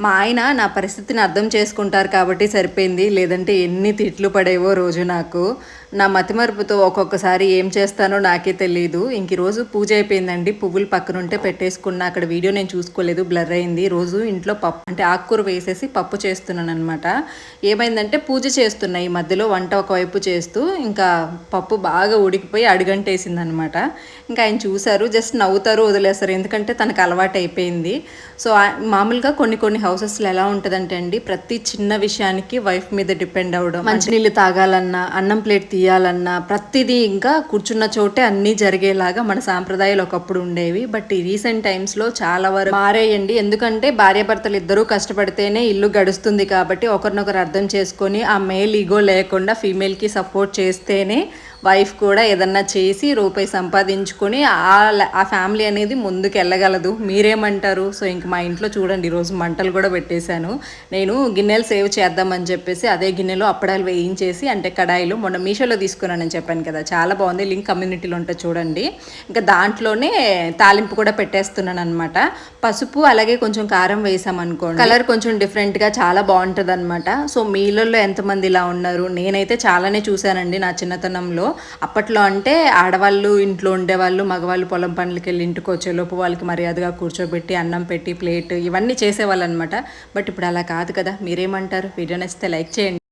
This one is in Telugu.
మా ఆయన నా పరిస్థితిని అర్థం చేసుకుంటారు కాబట్టి సరిపోయింది. లేదంటే ఎన్ని తిట్లు పడేవో రోజు నాకు. నా మతిమరుపుతో ఒక్కొక్కసారి ఏం చేస్తానో నాకే తెలీదు. ఇంక ఈరోజు పూజ అయిపోయిందండి. పువ్వులు పక్కనుంటే పెట్టేసుకున్నా. అక్కడ వీడియో నేను చూసుకోలేదు, బ్లర్ అయింది. రోజు ఇంట్లో పప్పు అంటే ఆకుకూర వేసేసి పప్పు చేస్తున్నాననమాట. ఏమైందంటే పూజ చేస్తున్నా ఈ మధ్యలో వంట ఒకవైపు చేస్తూ, ఇంకా పప్పు బాగా ఉడికిపోయి అడుగంటేసిందనమాట. ఇంకా ఆయన చూశారు, జస్ట్ నవ్వుతారు, వదిలేస్తారు. ఎందుకంటే తనకు అలవాటు అయిపోయింది. సో మామూలుగా కొన్ని హౌసెస్లో ఎలా ఉంటుందంటే అండి, ప్రతి చిన్న విషయానికి వైఫ్ మీద డిపెండ్ అవ్వడం. మంచినీళ్ళు తాగాలన్నా, అన్నం ప్లేట్ తీయాలన్నా, ప్రతిదీ ఇంకా కూర్చున్న చోటే అన్నీ జరిగేలాగా మన సాంప్రదాయాలు ఒకప్పుడు ఉండేవి. బట్ ఈ రీసెంట్ టైమ్స్లో చాలా వరకు మారేయండి. ఎందుకంటే భార్యాభర్తలు ఇద్దరూ కష్టపడితేనే ఇల్లు గడుస్తుంది కాబట్టి ఒకరినొకరు అర్థం చేసుకొని ఆ మేల్ ఈగో లేకుండా ఫీమేల్కి సపోర్ట్ చేస్తేనే వైఫ్ కూడా ఏదన్నా చేసి రూపాయి సంపాదించుకొని ఆ ఫ్యామిలీ అనేది ముందుకు వెళ్ళగలదు. మీరేమంటారు? సో ఇంక మా ఇంట్లో చూడండి, ఈరోజు మంటలు కూడా పెట్టేశాను. నేను గిన్నెలు సేవ్ చేద్దామని చెప్పేసి అదే గిన్నెలో అప్పడాలు వేయించేసి, అంటే కడాయిలో మొన్న మీషోలో తీసుకున్నానని చెప్పాను కదా, చాలా బాగుంది, లింక్ కమ్యూనిటీలో ఉంటుంది చూడండి. ఇంకా దాంట్లోనే తాలింపు కూడా పెట్టేస్తున్నాను అనమాట. పసుపు అలాగే కొంచెం కారం వేసామనుకోండి, కలర్ కొంచెం డిఫరెంట్గా చాలా బాగుంటుంది అనమాట. సో మీలలో ఎంతమంది ఇలా ఉన్నారు? నేనైతే చాలానే చూశానండి నా చిన్నతనంలో. అప్పట్లో అంటే ఆడవాళ్ళు ఇంట్లో ఉండేవాళ్ళు, మగవాళ్ళు పొలం పనులకి వెళ్ళి ఇంటికి వచ్చేలోపు వాళ్ళకి మర్యాదగా కూర్చోబెట్టి అన్నం పెట్టి ప్లేట్ ఇవన్నీ చేసేవాళ్ళు అనమాట. బట్ ఇప్పుడు అలా కాదు కదా. మీరేమంటారు? వీడియో నచ్చితే లైక్ చేయండి.